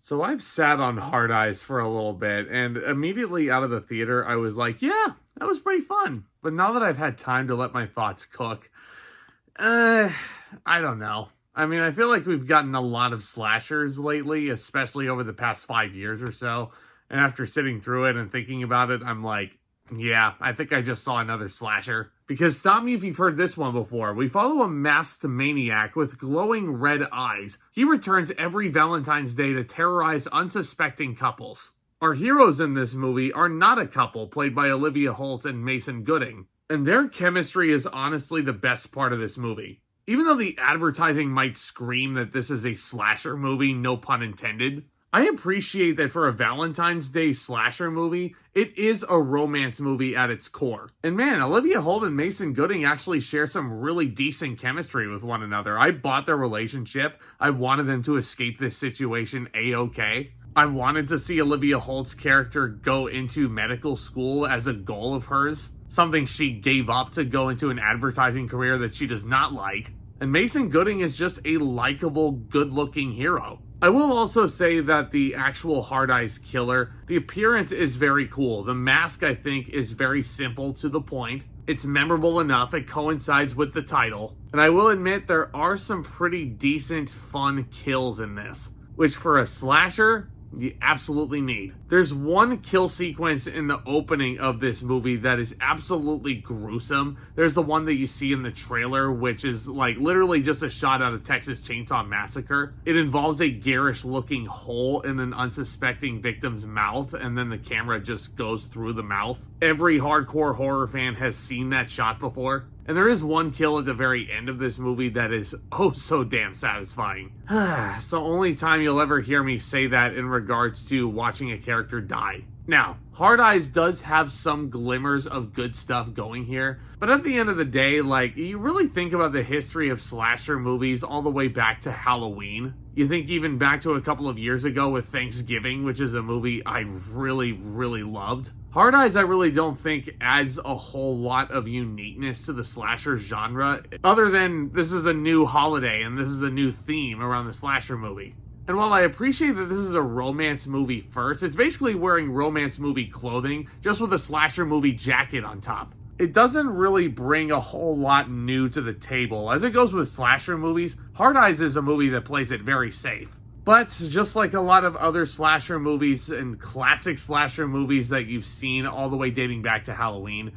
So I've sat on Hard Eyes for a little bit, and immediately out of the theater, I was like, yeah, that was pretty fun. But now that I've had time to let my thoughts cook, I don't know. I mean, I feel like we've gotten a lot of slashers lately, especially over the past 5 years or so. And after sitting through it and thinking about it, I'm like, yeah, I think I just saw another slasher. Because stop me if you've heard this one before. We follow a masked maniac with glowing red eyes. He returns every Valentine's Day to terrorize unsuspecting couples. Our heroes in this movie are not a couple, played by Olivia Holt and Mason Gooding. And their chemistry is honestly the best part of this movie. Even though the advertising might scream that this is a slasher movie, no pun intended, I appreciate that for a Valentine's Day slasher movie, it is a romance movie at its core. And man, Olivia Holt and Mason Gooding actually share some really decent chemistry with one another. I bought their relationship. I wanted them to escape this situation A-okay. I wanted to see Olivia Holt's character go into medical school as a goal of hers, something she gave up to go into an advertising career that she does not like. And Mason Gooding is just a likable, good-looking hero. I will also say that the actual Hard Eyes killer, the appearance is very cool. The mask, I think, is very simple to the point. It's memorable enough, it coincides with the title. And I will admit there are some pretty decent, fun kills in this, which for a slasher, you absolutely need. There's one kill sequence in the opening of this movie that is absolutely gruesome. There's the one that you see in the trailer, which is like literally just a shot out of Texas Chainsaw Massacre. It involves a garish looking hole in an unsuspecting victim's mouth, and then the camera just goes through the mouth. Every hardcore horror fan has seen that shot before. And there is one kill at the very end of this movie that is oh so damn satisfying. It's the only time you'll ever hear me say that in regards to watching a character die. Now, Hard Eyes does have some glimmers of good stuff going here, but at the end of the day, like, you really think about the history of slasher movies all the way back to Halloween. You think even back to a couple of years ago with Thanksgiving, which is a movie I really, really loved. Hard Eyes, I really don't think adds a whole lot of uniqueness to the slasher genre, other than this is a new holiday and this is a new theme around the slasher movie. And while I appreciate that this is a romance movie first, it's basically wearing romance movie clothing, just with a slasher movie jacket on top. It doesn't really bring a whole lot new to the table. As it goes with slasher movies, Hard Eyes is a movie that plays it very safe. But just like a lot of other slasher movies and classic slasher movies that you've seen all the way dating back to Halloween,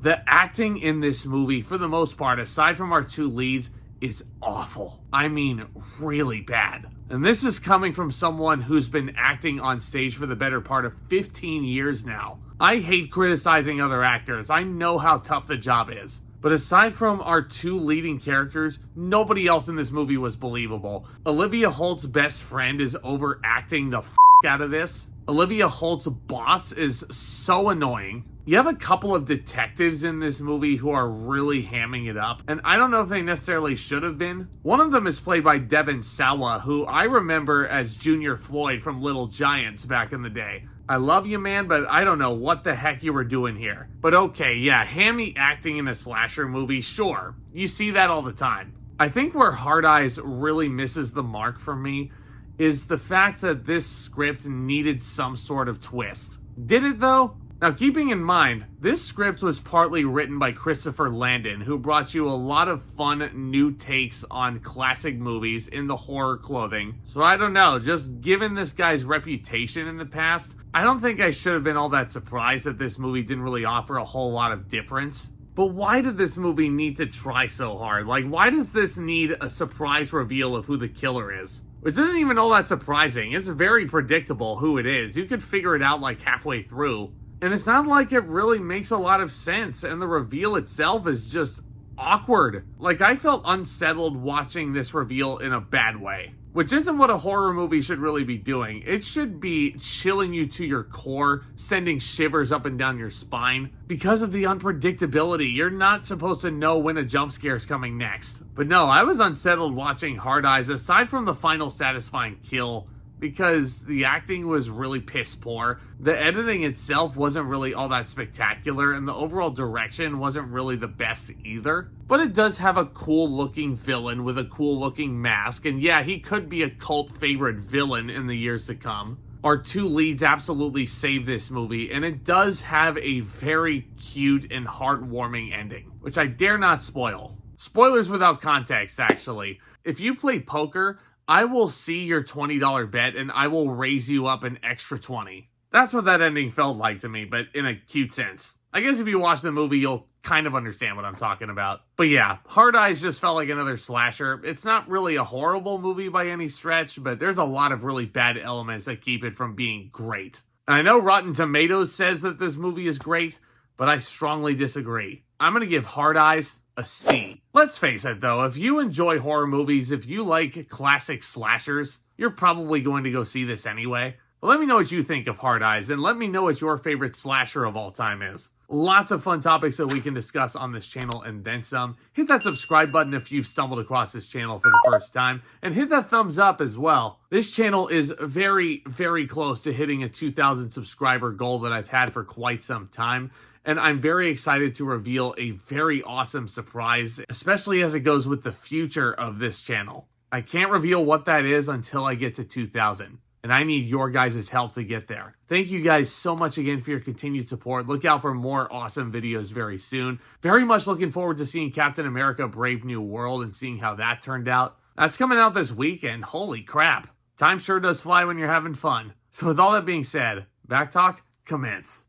the acting in this movie, for the most part, aside from our two leads, is awful. I mean, really bad. And this is coming from someone who's been acting on stage for the better part of 15 years now. I hate criticizing other actors. I know how tough the job is. But aside from our two leading characters, nobody else in this movie was believable. Olivia Holt's best friend is overacting the out of this. Olivia Holt's boss is so annoying. You have a couple of detectives in this movie who are really hamming it up, and I don't know if they necessarily should have been. One of them is played by Devon Sawa, who I remember as Junior Floyd from Little Giants back in the day. I love you, man, but I don't know what the heck you were doing here. But okay, yeah, hammy acting in a slasher movie, sure. You see that all the time. I think where Hard Eyes really misses the mark for me is the fact that this script needed some sort of twist. Did it, though? Now, keeping in mind, this script was partly written by Christopher Landon, who brought you a lot of fun new takes on classic movies in the horror clothing. So I don't know, just given this guy's reputation in the past, I don't think I should have been all that surprised that this movie didn't really offer a whole lot of difference. But why did this movie need to try so hard? Like, why does this need a surprise reveal of who the killer is? Which isn't even all that surprising. It's very predictable who it is. You could figure it out like halfway through. And it's not like it really makes a lot of sense, and the reveal itself is just awkward. Like, I felt unsettled watching this reveal in a bad way. Which isn't what a horror movie should really be doing. It should be chilling you to your core, sending shivers up and down your spine. Because of the unpredictability, you're not supposed to know when a jump scare is coming next. But no, I was unsettled watching Hard Eyes. Aside from the final satisfying kill, because the acting was really piss poor. The editing itself wasn't really all that spectacular, and the overall direction wasn't really the best either. But it does have a cool looking villain with a cool looking mask, and yeah, he could be a cult favorite villain in the years to come. Our two leads absolutely save this movie, and it does have a very cute and heartwarming ending, which I dare not spoil. Spoilers without context, actually. If you play poker, I will see your $20 bet and I will raise you up an extra 20. That's what that ending felt like to me, but in a cute sense. I guess if you watch the movie, you'll kind of understand what I'm talking about. But yeah, Hard Eyes just felt like another slasher. It's not really a horrible movie by any stretch, but there's a lot of really bad elements that keep it from being great. And I know Rotten Tomatoes says that this movie is great, but I strongly disagree. I'm going to give Hard Eyes a C. Let's face it though, if you enjoy horror movies, if you like classic slashers, you're probably going to go see this anyway. But let me know what you think of Hard Eyes, and let me know what your favorite slasher of all time is. Lots of fun topics that we can discuss on this channel and then some. Hit that subscribe button if you've stumbled across this channel for the first time, and hit that thumbs up as well. This channel is very, very close to hitting a 2,000 subscriber goal that I've had for quite some time. And I'm very excited to reveal a very awesome surprise, especially as it goes with the future of this channel. I can't reveal what that is until I get to 2,000. And I need your guys' help to get there. Thank you guys so much again for your continued support. Look out for more awesome videos very soon. Very much looking forward to seeing Captain America Brave New World and seeing how that turned out. That's coming out this weekend. Holy crap. Time sure does fly when you're having fun. So with all that being said, back talk, commence.